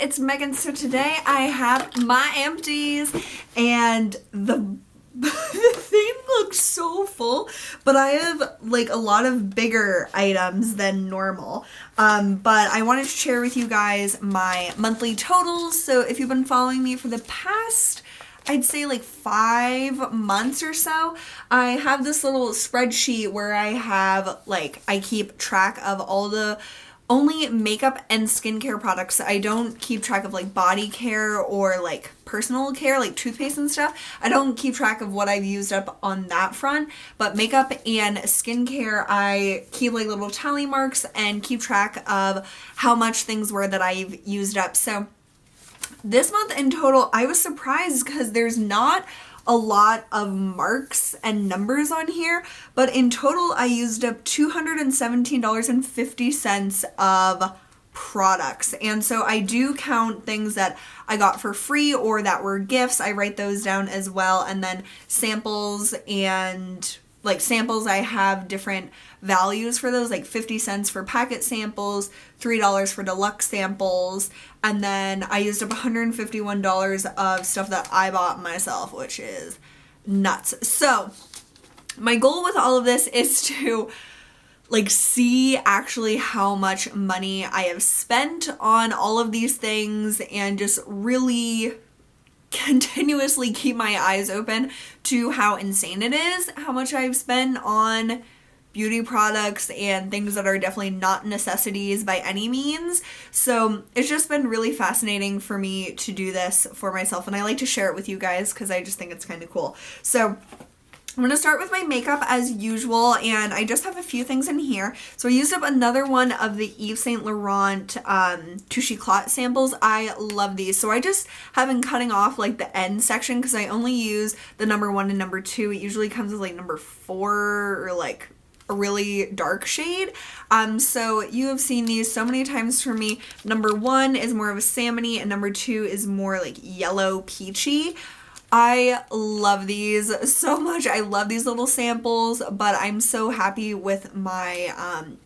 it's Megan. So today I have my empties and the thing looks so full, but I have like a lot of bigger items than normal. But I wanted to share with you guys my monthly totals. So if you've been following me for the past, I'd say like 5 months or so, I have this little spreadsheet where I keep track of all the only makeup and skincare products. I don't keep track of like body care or like personal care, like toothpaste and stuff. I don't keep track of what I've used up on that front, but makeup and skincare, I keep like little tally marks and keep track of how much things were that I've used up. So this month in total, I was surprised because there's not a lot of marks and numbers on here, but in total I used up $217.50 of products. And so I do count things that I got for free or that were gifts. I write those down as well, and then samples, and like samples, I have different values for those, like 50 cents for packet samples, $3 for deluxe samples, and then I used up $151 of stuff that I bought myself, which is nuts. So my goal with all of this is to like see actually how much money I have spent on all of these things and just really continuously keep my eyes open to how insane it is, how much I've spent on beauty products and things that are definitely not necessities by any means. So it's just been really fascinating for me to do this for myself, and I like to share it with you guys because I just think it's kind of cool. So I'm going to start with my makeup as usual, and I just have a few things in here. So I used up another one of the Yves Saint Laurent Touche Eclat samples. I love these. So I just have been cutting off like the end section because I only use the number 1 and number 2. It usually comes with like number 4 or like a really dark shade. So you have seen these so many times from me. Number 1 is more of a salmony and number 2 is more like yellow peachy. I love these so much. I love these little samples, but I'm so happy with my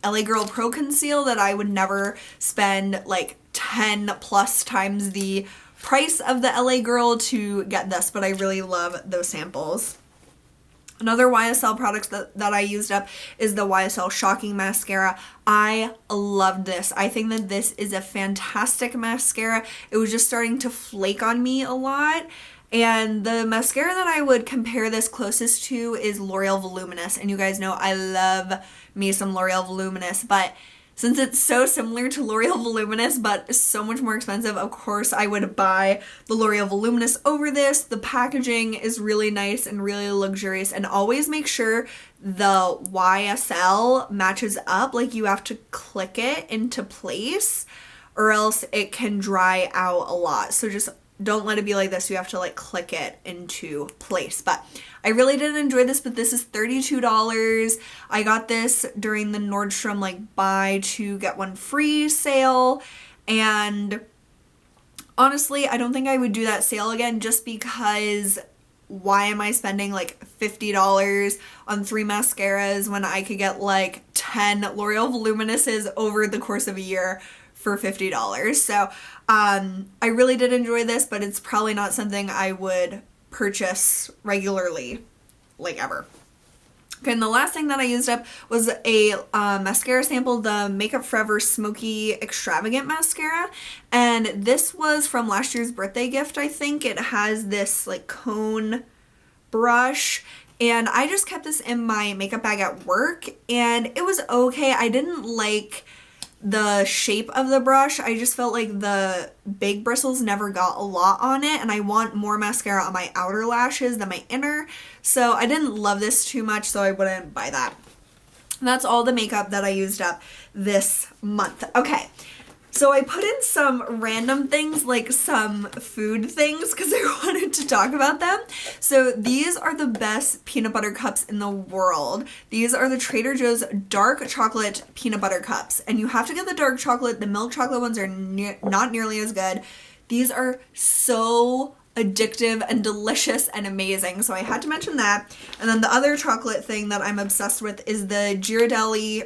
LA Girl Pro Conceal that I would never spend like 10 plus times the price of the LA Girl to get this, but I really love those samples. Another YSL product that I used up is the YSL Shocking mascara. I love this. I think that this is a fantastic mascara. It was just starting to flake on me a lot. And the mascara that I would compare this closest to is L'Oreal Voluminous. And you guys know I love me some L'Oreal Voluminous, but since it's so similar to L'Oreal Voluminous but so much more expensive, of course I would buy the L'Oreal Voluminous over this. The packaging is really nice and really luxurious, and always make sure the YSL matches up. Like you have to click it into place or else it can dry out a lot. So just don't let it be like this. You have to like click it into place. But I really did enjoy this, but this is $32. I got this during the Nordstrom like buy 2 get 1 free sale, and honestly I don't think I would do that sale again, just because why am I spending like $50 on 3 mascaras when I could get like 10 L'Oreal Voluminouses over the course of a year for $50. So I really did enjoy this, but it's probably not something I would purchase regularly, like ever. Okay, and the last thing that I used up was a mascara sample, the Makeup Forever Smoky Extravagant mascara, and this was from last year's birthday gift, I think. It has this like cone brush, and I just kept this in my makeup bag at work, and it was okay. I didn't like the shape of the brush. I just felt like the big bristles never got a lot on it, and I want more mascara on my outer lashes than my inner, so I didn't love this too much, so I wouldn't buy that. And that's all the makeup that I used up this month. Okay, so I put in some random things, like some food things, because I wanted to talk about them. So these are the best peanut butter cups in the world. These are the Trader Joe's dark chocolate peanut butter cups. And you have to get the dark chocolate. The milk chocolate ones are not nearly as good. These are so addictive and delicious and amazing, so I had to mention that. And then the other chocolate thing that I'm obsessed with is the Ghiradelli,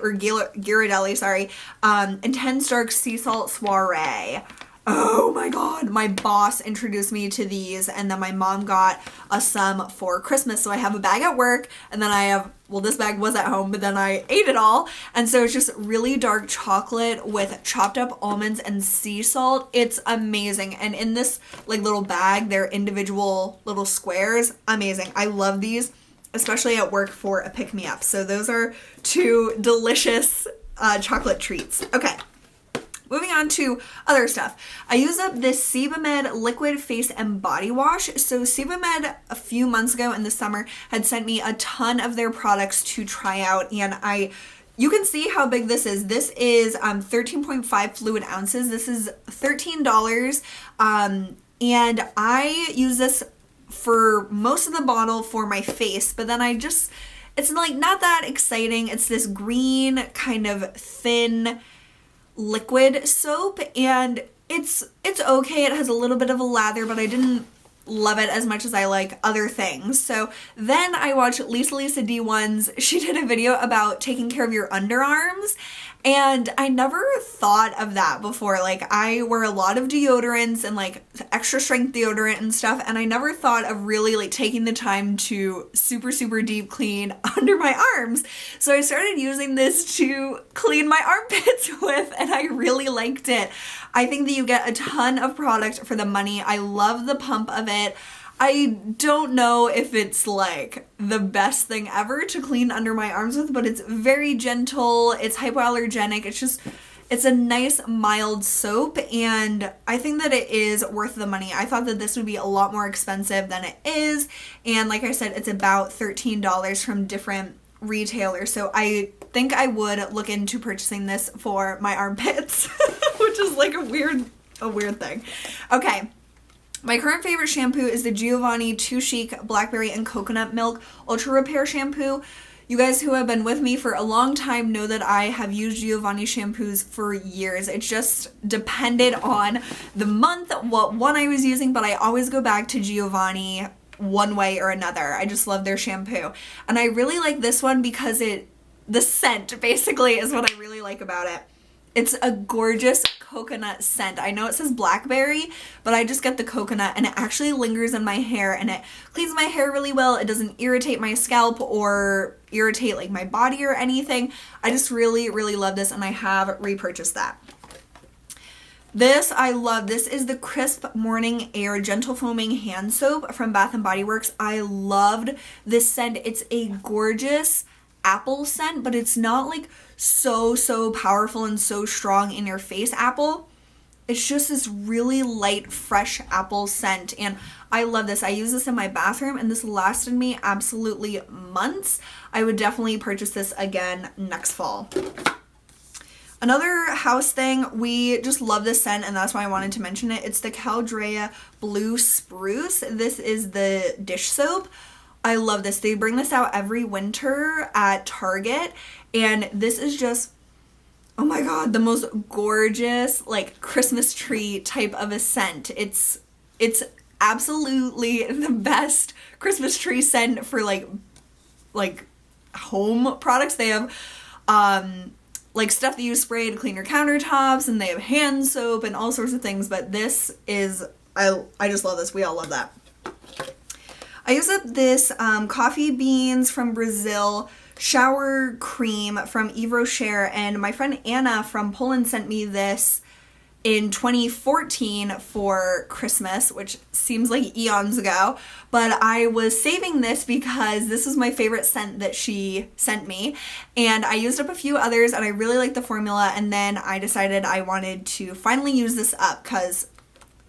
Intense Dark Sea Salt Soiree. Oh my god, my boss introduced me to these, and then my mom got us some for Christmas. So I have a bag at work, and then I have, well, this bag was at home, but then I ate it all. And so it's just really dark chocolate with chopped up almonds and sea salt. It's amazing. And in this like little bag, they're individual little squares. Amazing. I love these, especially at work for a pick-me-up. So those are two delicious chocolate treats. Okay. Moving on to other stuff. I use up this SebaMed liquid face and body wash. So SebaMed a few months ago in the summer had sent me a ton of their products to try out, and you can see how big this is. This is 13.5 fluid ounces. This is $13. And I use this for most of the bottle for my face, but then it's like not that exciting. It's this green kind of thin liquid soap, and it's okay. It has a little bit of a lather, but I didn't love it as much as I like other things. So then I watched Lisa D1's, she did a video about taking care of your underarms, and I never thought of that before. Like, I wear a lot of deodorants and like extra strength deodorant and stuff, and I never thought of really like taking the time to super deep clean under my arms. So I started using this to clean my armpits with, and I really liked it. I think that you get a ton of product for the money. I love the pump of it. I don't know if it's like the best thing ever to clean under my arms with, but it's very gentle. It's hypoallergenic. It's a nice mild soap, and I think that it is worth the money. I thought that this would be a lot more expensive than it is, and like I said, it's about $13 from different retailers. So I think I would look into purchasing this for my armpits, which is like a weird thing. Okay. My current favorite shampoo is the Giovanni Touche Eclat Blackberry and Coconut Milk Ultra Repair Shampoo. You guys who have been with me for a long time know that I have used Giovanni shampoos for years. It just depended on the month, what one I was using, but I always go back to Giovanni one way or another. I just love their shampoo. And I really like this one because the scent basically is what I really like about it. It's a gorgeous coconut scent. I know it says blackberry, but I just get the coconut, and it actually lingers in my hair, and it cleans my hair really well. It doesn't irritate my scalp or irritate like my body or anything. I just really love this, and I have repurchased that. This I love. This is the Crisp Morning Air Gentle Foaming Hand Soap from Bath & Body Works. I loved this scent. It's a gorgeous apple scent, but it's not like so powerful and so strong in your face apple. It's just this really light, fresh apple scent, and I love this. I use this in my bathroom, and this lasted me absolutely months. I would definitely purchase this again next fall. Another house thing, we just love this scent, and that's why I wanted to mention it. It's the Caldrea Blue Spruce. This is the dish soap. I love this. They bring this out every winter at Target, and this is just, oh my god, the most gorgeous like Christmas tree type of a scent. It's absolutely the best Christmas tree scent for like home products. They have like stuff that you spray to clean your countertops, and they have hand soap and all sorts of things, but this is, I just love this. We all love that. I use up this coffee beans from Brazil shower cream from Yves Rocher, and my friend Anna from Poland sent me this in 2014 for Christmas, which seems like eons ago, but I was saving this because this was my favorite scent that she sent me, and I used up a few others, and I really liked the formula, and then I decided I wanted to finally use this up because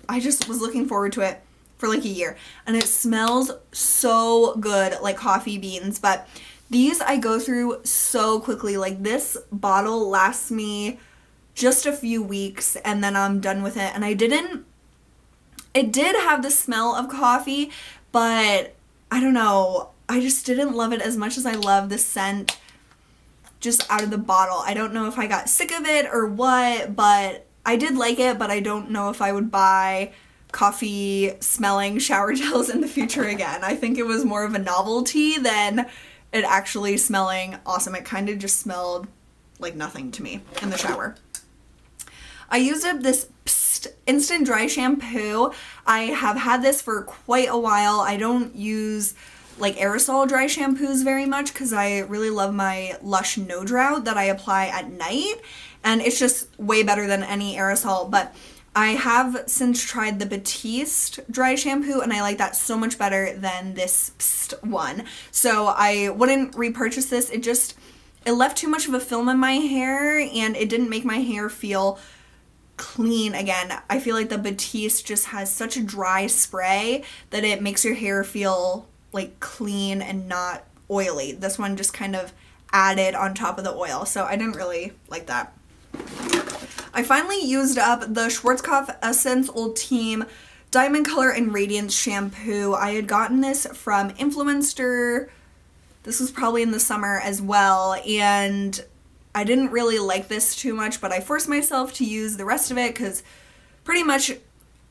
I just was looking forward to it for like a year, and it smells so good like coffee beans. But these I go through so quickly. Like, this bottle lasts me just a few weeks, and then I'm done with it. And it did have the smell of coffee, but I don't know, I just didn't love it as much as I love the scent just out of the bottle. I don't know if I got sick of it or what, but I did like it, but I don't know if I would buy coffee smelling shower gels in the future again. I think it was more of a novelty than it actually smelling awesome. It kind of just smelled like nothing to me in the shower. I used up this Psst instant dry shampoo. I have had this for quite a while. I don't use like aerosol dry shampoos very much because I really love my Lush No Drought that I apply at night, and it's just way better than any aerosol. But I have since tried the Batiste dry shampoo, and I like that so much better than this Psst one. So I wouldn't repurchase this. It left too much of a film in my hair, and it didn't make my hair feel clean again. I feel like the Batiste just has such a dry spray that it makes your hair feel like clean and not oily. This one just kind of added on top of the oil, so I didn't really like that. I finally used up the Schwartzkopf Essence Ultime Diamond Color and Radiance shampoo. I had gotten this from Influencer. This was probably in the summer as well, and I didn't really like this too much, but I forced myself to use the rest of it because pretty much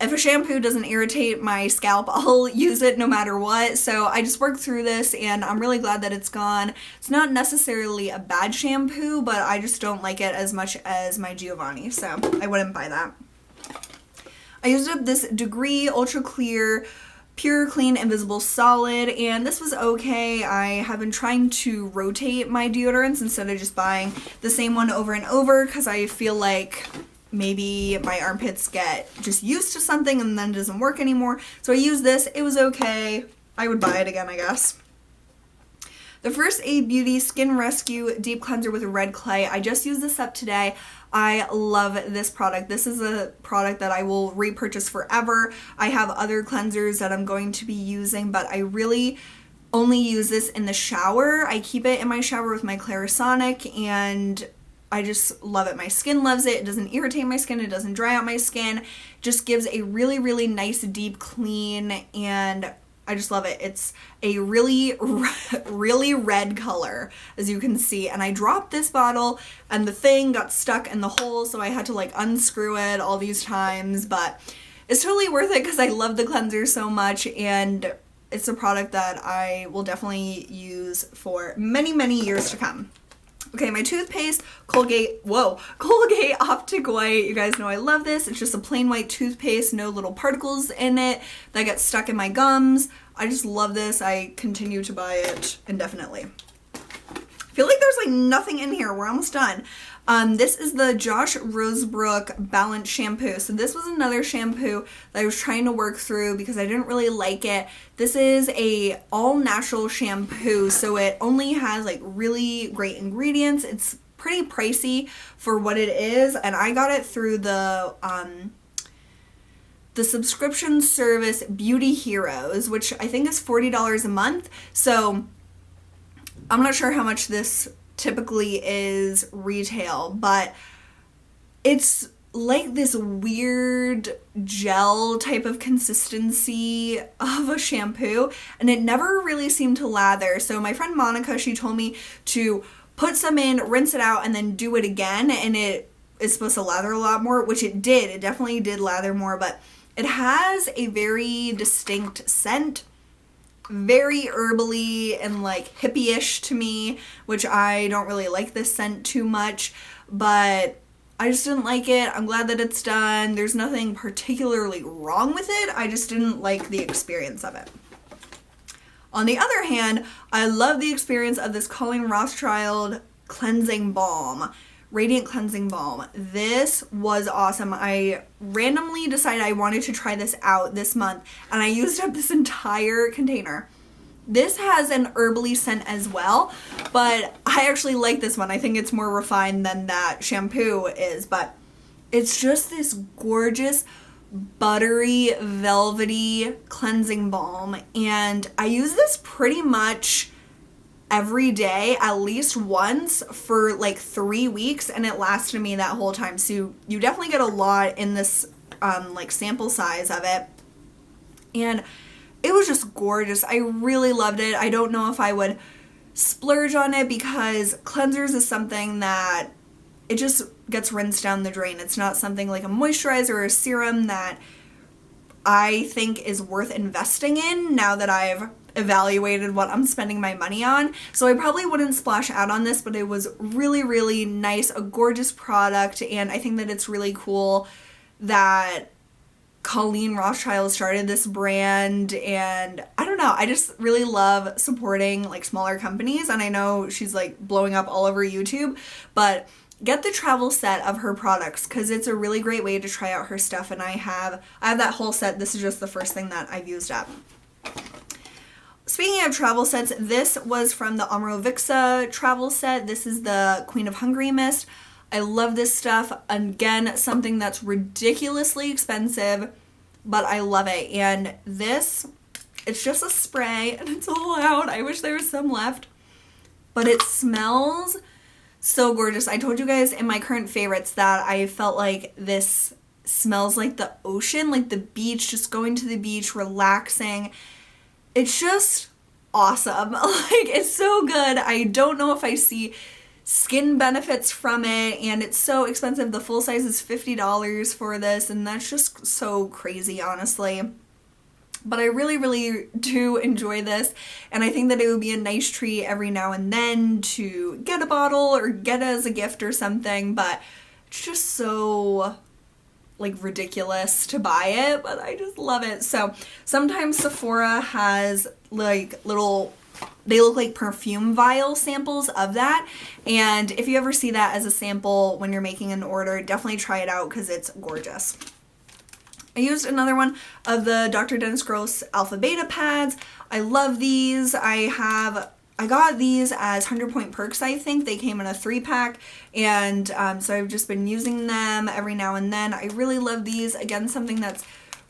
if a shampoo doesn't irritate my scalp, I'll use it no matter what. So I just worked through this, and I'm really glad that it's gone. It's not necessarily a bad shampoo, but I just don't like it as much as my Giovanni, so I wouldn't buy that. I used up this Degree Ultra Clear Pure Clean Invisible Solid, and this was okay. I have been trying to rotate my deodorants instead of just buying the same one over and over because I feel like maybe my armpits get just used to something and then it doesn't work anymore. So I used this. It was okay. I would buy it again, I guess. The First Aid Beauty Skin Rescue Deep Cleanser with Red Clay. I just used this up today. I love this product. This is a product that I will repurchase forever. I have other cleansers that I'm going to be using, but I really only use this in the shower. I keep it in my shower with my Clarisonic, and I just love it. My skin loves it. It doesn't irritate my skin. It doesn't dry out my skin. Just gives a really, really nice deep clean, and I just love it. It's a really, really red color, as you can see. And I dropped this bottle, and the thing got stuck in the hole, so I had to like unscrew it all these times. But it's totally worth it because I love the cleanser so much, and it's a product that I will definitely use for many, many years to come. Okay, my toothpaste, Colgate Optic White. You guys know I love this. It's just a plain white toothpaste, no little particles in it that get stuck in my gums. I just love this. I continue to buy it indefinitely. I feel like there's like nothing in here. We're almost done. This is the Josh Rosebrook Balance Shampoo. So this was another shampoo that I was trying to work through because I didn't really like it. This is a all-natural shampoo, so it only has like really great ingredients. It's pretty pricey for what it is, and I got it through the subscription service Beauty Heroes, which I think is $40 a month. So I'm not sure how much this typically is retail, but it's like this weird gel type of consistency of a shampoo, and it never really seemed to lather. So my friend Monica, she told me to put some in, rinse it out, and then do it again, and it is supposed to lather a lot more, which it did. It definitely did lather more, but it has a very distinct scent. Very herbally and like hippie-ish to me, which I don't really like this scent too much, but I just didn't like it. I'm glad that it's done. There's nothing particularly wrong with it. I just didn't like the experience of it. On the other hand, I love the experience of this Colleen Rothschild Cleansing Balm. Radiant Cleansing Balm. This was awesome. I randomly decided I wanted to try this out this month, and I used up this entire container. This has an herbally scent as well, but I actually like this one. I think it's more refined than that shampoo is, but it's just this gorgeous, buttery, velvety cleansing balm, and I use this pretty much every day at least once for like 3 weeks, and it lasted me that whole time. So you definitely get a lot in this like sample size of it, and it was just gorgeous. I really loved it. I don't know if I would splurge on it because cleansers is something that it just gets rinsed down the drain. It's not something like a moisturizer or a serum that I think is worth investing in now that I've evaluated what I'm spending my money on. So I probably wouldn't splash out on this, but it was really, really nice, a gorgeous product, and I think that it's really cool that Colleen Rothschild started this brand, and I don't know, I just really love supporting like smaller companies, and I know she's like blowing up all over YouTube, but get the travel set of her products because it's a really great way to try out her stuff, and I have that whole set. This is just the first thing that I've used up. Speaking of travel sets, this was from the Amrovixa travel set. This is the Queen of Hungary mist. I love this stuff. Again, something that's ridiculously expensive, but I love it. And this, it's just a spray and it's all out. I wish there was some left, but it smells so gorgeous. I told you guys in my current favorites that I felt like this smells like the ocean, like the beach, just going to the beach, relaxing. It's just awesome. Like, it's so good. I don't know if I see skin benefits from it, and it's so expensive. The full size is $50 for this, and that's just so crazy, honestly. But I really, really do enjoy this, and I think that it would be a nice treat every now and then to get a bottle or get it as a gift or something, but it's just so like ridiculous to buy it, but I just love it. So sometimes Sephora has like little, they look like perfume vial samples of that, and if you ever see that as a sample when you're making an order, definitely try it out because it's gorgeous. I used another one of the Dr. Dennis Gross Alpha Beta pads. I love these. I got these as 100 Point Perks, I think. They came in a 3-pack, and so I've just been using them every now and then. I really love these. Again, something that's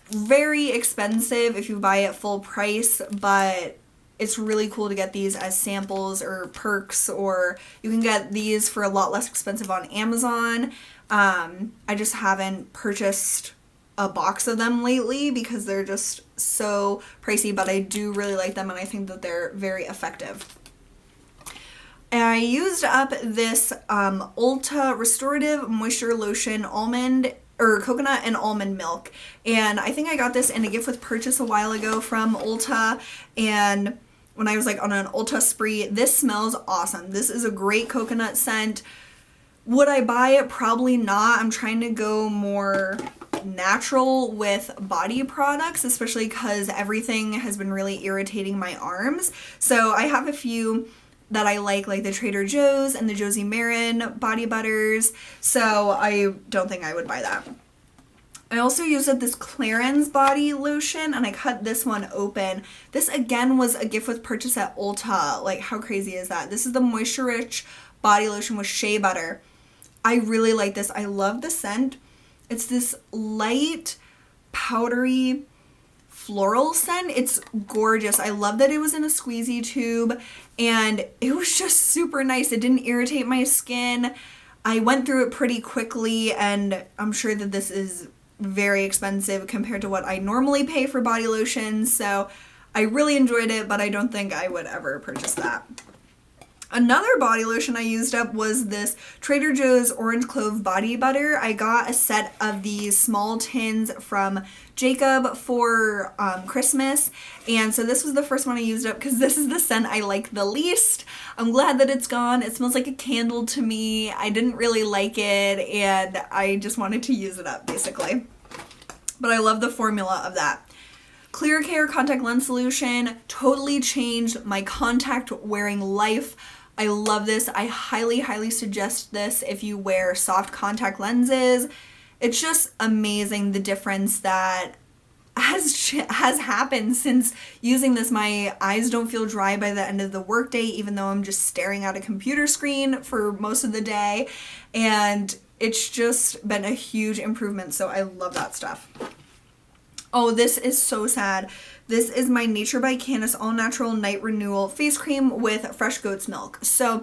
very expensive if you buy it full price, but it's really cool to get these as samples or perks, or you can get these for a lot less expensive on Amazon. I just haven't purchased a box of them lately because they're just so pricey, but I do really like them and I think that they're very effective. And I used up this Ulta Restorative Moisture Lotion coconut and almond milk, and I think I got this in a gift with purchase a while ago from Ulta, and when I was like on an Ulta spree. This smells awesome. This is a great coconut scent. Would I buy it? Probably not. I'm trying to go more natural with body products, especially because everything has been really irritating my arms. So I have a few that I like the Trader Joe's and the Josie Marin body butters, so I don't think I would buy that. I also used up this Clarins body lotion, and I cut this one open. This again was a gift with purchase at Ulta. Like, how crazy is that? This is the Moisture Rich body lotion with shea butter. I really like this. I love the scent. It's this light, powdery, floral scent. It's gorgeous. I love that it was in a squeezy tube, and it was just super nice. It didn't irritate my skin. I went through it pretty quickly, and I'm sure that this is very expensive compared to what I normally pay for body lotions, so I really enjoyed it, but I don't think I would ever purchase that. Another body lotion I used up was this Trader Joe's Orange Clove Body Butter. I got a set of these small tins from Jacob for Christmas, and so this was the first one I used up because this is the scent I like the least. I'm glad that it's gone. It smells like a candle to me. I didn't really like it, and I just wanted to use it up, basically. But I love the formula of that. Clear Care Contact Lens Solution totally changed my contact wearing life. I love this. I highly, highly suggest this if you wear soft contact lenses. It's just amazing the difference that has happened since using this. My eyes don't feel dry by the end of the workday, even though I'm just staring at a computer screen for most of the day. And it's just been a huge improvement, so I love that stuff. Oh, this is so sad. This is my Nature by Candace All Natural Night Renewal Face Cream with fresh goat's milk. So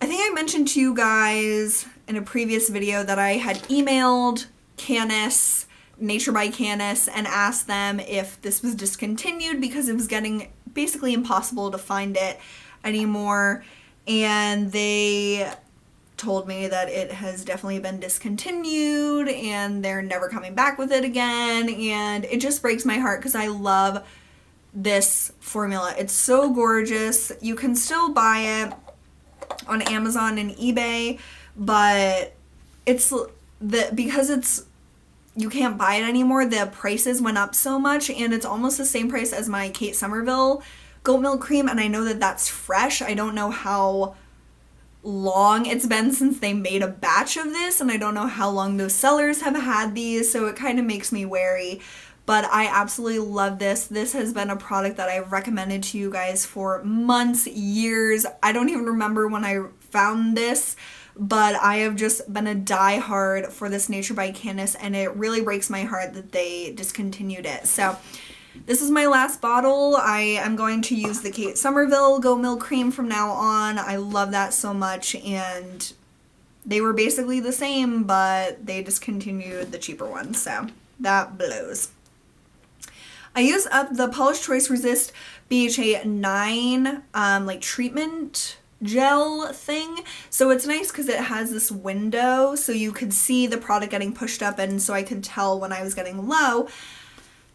I think I mentioned to you guys in a previous video that I had emailed Candace, Nature by Candace, and asked them if this was discontinued because it was getting basically impossible to find it anymore. And they told me that it has definitely been discontinued and they're never coming back with it again, and it just breaks my heart because I love this formula. It's so gorgeous. You can still buy it on Amazon and eBay, but because it's you can't buy it anymore. The prices went up so much, and it's almost the same price as my Kate Somerville goat milk cream, and I know that that's fresh. I don't know how long it's been since they made a batch of this, and I don't know how long those sellers have had these, so it kind of makes me wary. But I absolutely love this. This has been a product that I've recommended to you guys for months, years. I don't even remember when I found this, but I have just been a diehard for this Nature by Candace, and it really breaks my heart that they discontinued it. So this is my last bottle. I am going to use the Kate Somerville goat milk cream from now on. I love that so much, and they were basically the same, but they discontinued the cheaper one, so that blows. I use up the Polish Choice Resist BHA 9 like treatment gel thing. So it's nice because it has this window so you could see the product getting pushed up, and so I could tell when I was getting low.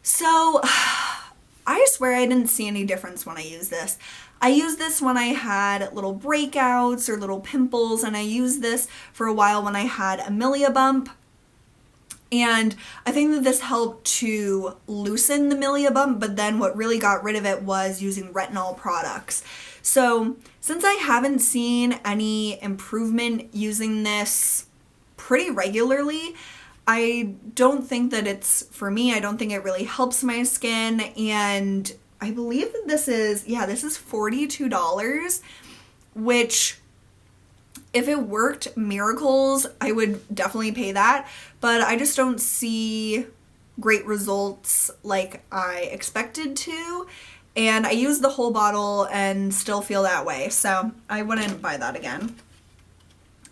So I swear I didn't see any difference when I used this. I used this when I had little breakouts or little pimples, and I used this for a while when I had a milia bump. And I think that this helped to loosen the milia bump, but then what really got rid of it was using retinol products. So since I haven't seen any improvement using this pretty regularly, I don't think that it's for me. I don't think it really helps my skin, and I believe that this is $42, which if it worked miracles, I would definitely pay that, but I just don't see great results like I expected to, and I used the whole bottle and still feel that way, so I wouldn't buy that again.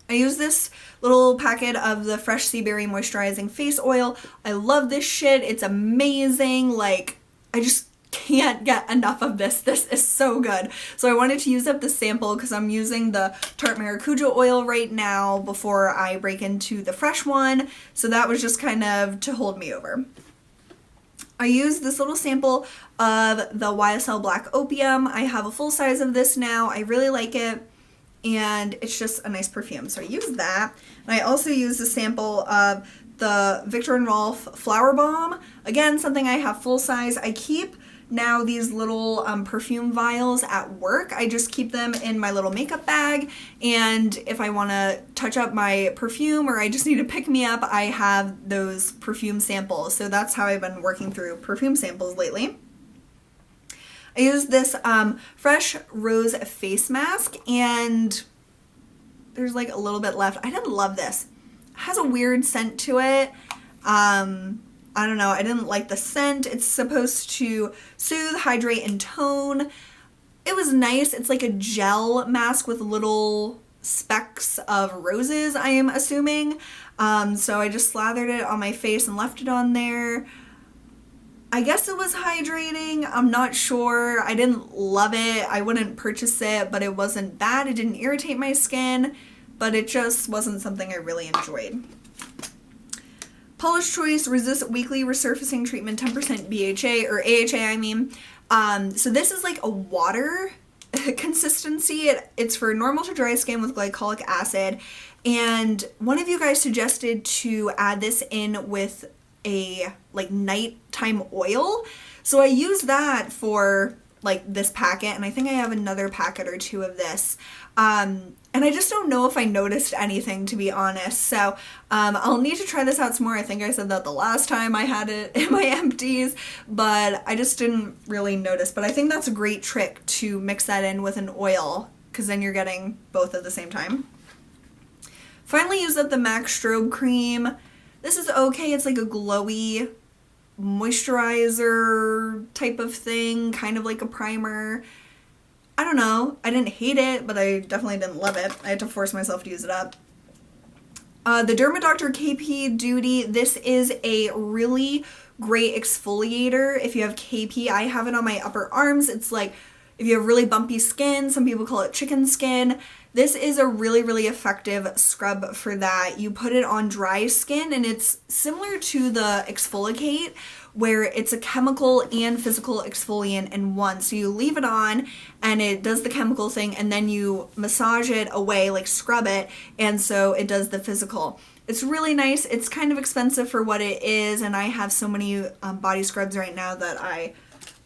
I use this little packet of the Fresh Sea Berry Moisturizing Face Oil. I love this shit. It's amazing. Like, I just can't get enough of this. This is so good. So I wanted to use up the sample because I'm using the Tarte Maracuja oil right now before I break into the fresh one. So that was just kind of to hold me over. I used this little sample of the YSL Black Opium. I have a full size of this now. I really like it, and it's just a nice perfume. So I used that. And I also used a sample of the Viktor and Rolf Flower Balm. Again, something I have full size. I keep now these little perfume vials at work. I just keep them in my little makeup bag, and if I want to touch up my perfume or I just need to pick me up, I have those perfume samples. So that's how I've been working through perfume samples lately. I used this Fresh Rose face mask, and there's like a little bit left. I didn't love this. It has a weird scent to it. I don't know, I didn't like the scent. It's supposed to soothe, hydrate, and tone. It was nice. It's like a gel mask with little specks of roses, I am assuming. So I just slathered it on my face and left it on there. I guess it was hydrating. I'm not sure. I didn't love it. I wouldn't purchase it, but it wasn't bad. It didn't irritate my skin, but it just wasn't something I really enjoyed. Polish Choice Resist Weekly Resurfacing Treatment 10% BHA, or AHA I mean. So this is like a water consistency. It's for normal to dry skin with glycolic acid. And one of you guys suggested to add this in with a like nighttime oil. So I use that for like this packet, and I think I have another packet or two of this. And I just don't know if I noticed anything, to be honest. So I'll need to try this out some more. I think I said that the last time I had it in my empties, but I just didn't really notice. But I think that's a great trick to mix that in with an oil, because then you're getting both at the same time. Finally used up the MAC Strobe Cream. This is okay. It's like a glowy moisturizer type of thing, kind of like a primer. I don't know. I didn't hate it, but I definitely didn't love it. I had to force myself to use it up. The DermaDoctor KP Duty. This is a really great exfoliator if you have KP. I have it on my upper arms. It's like if you have really bumpy skin, some people call it chicken skin. This is a really, really effective scrub for that. You put it on dry skin, and it's similar to the Exfoliate, where it's a chemical and physical exfoliant in one. So you leave it on and it does the chemical thing, and then you massage it away, like scrub it, and so it does the physical. It's really nice. It's kind of expensive for what it is, and I have so many body scrubs right now that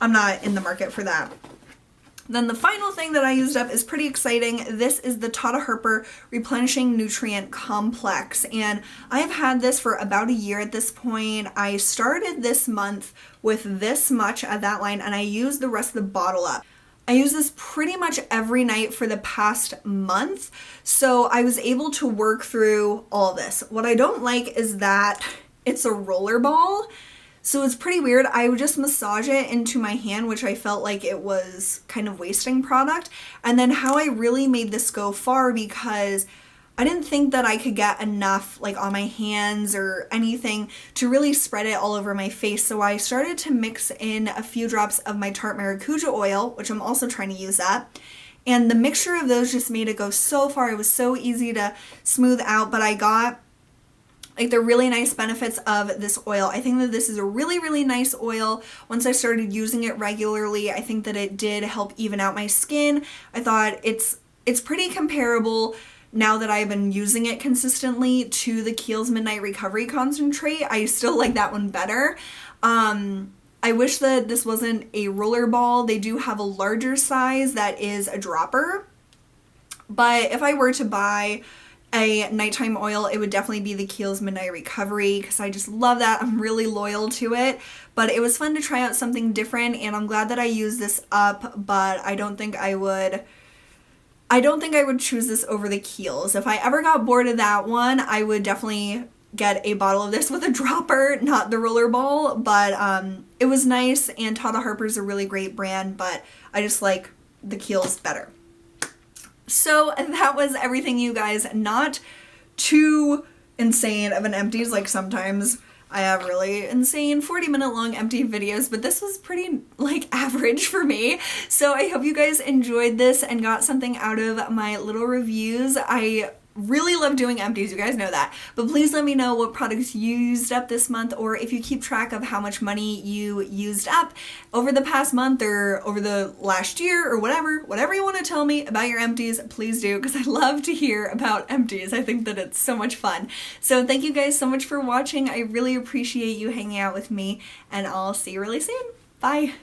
I'm not in the market for that. Then the final thing that I used up is pretty exciting. This is the Tata Harper Replenishing Nutrient Complex, and I have had this for about a year at this point. I started this month with this much of that line, and I used the rest of the bottle up. I use this pretty much every night for the past month, so I was able to work through all this. What I don't like is that it's a roller ball. So it's pretty weird. I would just massage it into my hand, which I felt like it was kind of wasting product. And then how I really made this go far, because I didn't think that I could get enough like on my hands or anything to really spread it all over my face. So I started to mix in a few drops of my Tarte Maracuja oil, which I'm also trying to use that. And the mixture of those just made it go so far. It was so easy to smooth out, but I got like the really nice benefits of this oil. I think that this is a really, really nice oil. Once I started using it regularly, I think that it did help even out my skin. I thought it's pretty comparable now that I've been using it consistently to the Kiehl's Midnight Recovery Concentrate. I still like that one better. I wish that this wasn't a roller ball. They do have a larger size that is a dropper. But if I were to buy a nighttime oil, it would definitely be the Kiehl's Midnight Recovery, because I just love that. I'm really loyal to it. But it was fun to try out something different, and I'm glad that I used this up, but I don't think I would choose this over the Kiehl's. If I ever got bored of that one, I would definitely get a bottle of this with a dropper, not the roller ball. But it was nice, and Tata Harper's a really great brand, but I just like the Kiehl's better. So that was everything, you guys. Not too insane of an empties. Like sometimes I have really insane 40-minute long empty videos, but this was pretty like average for me. So I hope you guys enjoyed this and got something out of my little reviews. I really love doing empties, you guys know that. But please let me know what products you used up this month, or if you keep track of how much money you used up over the past month or over the last year or whatever you want to tell me about your empties, please do, because I love to hear about empties. I think that it's so much fun. So thank you guys so much for watching. I really appreciate you hanging out with me, and I'll see you really soon. Bye!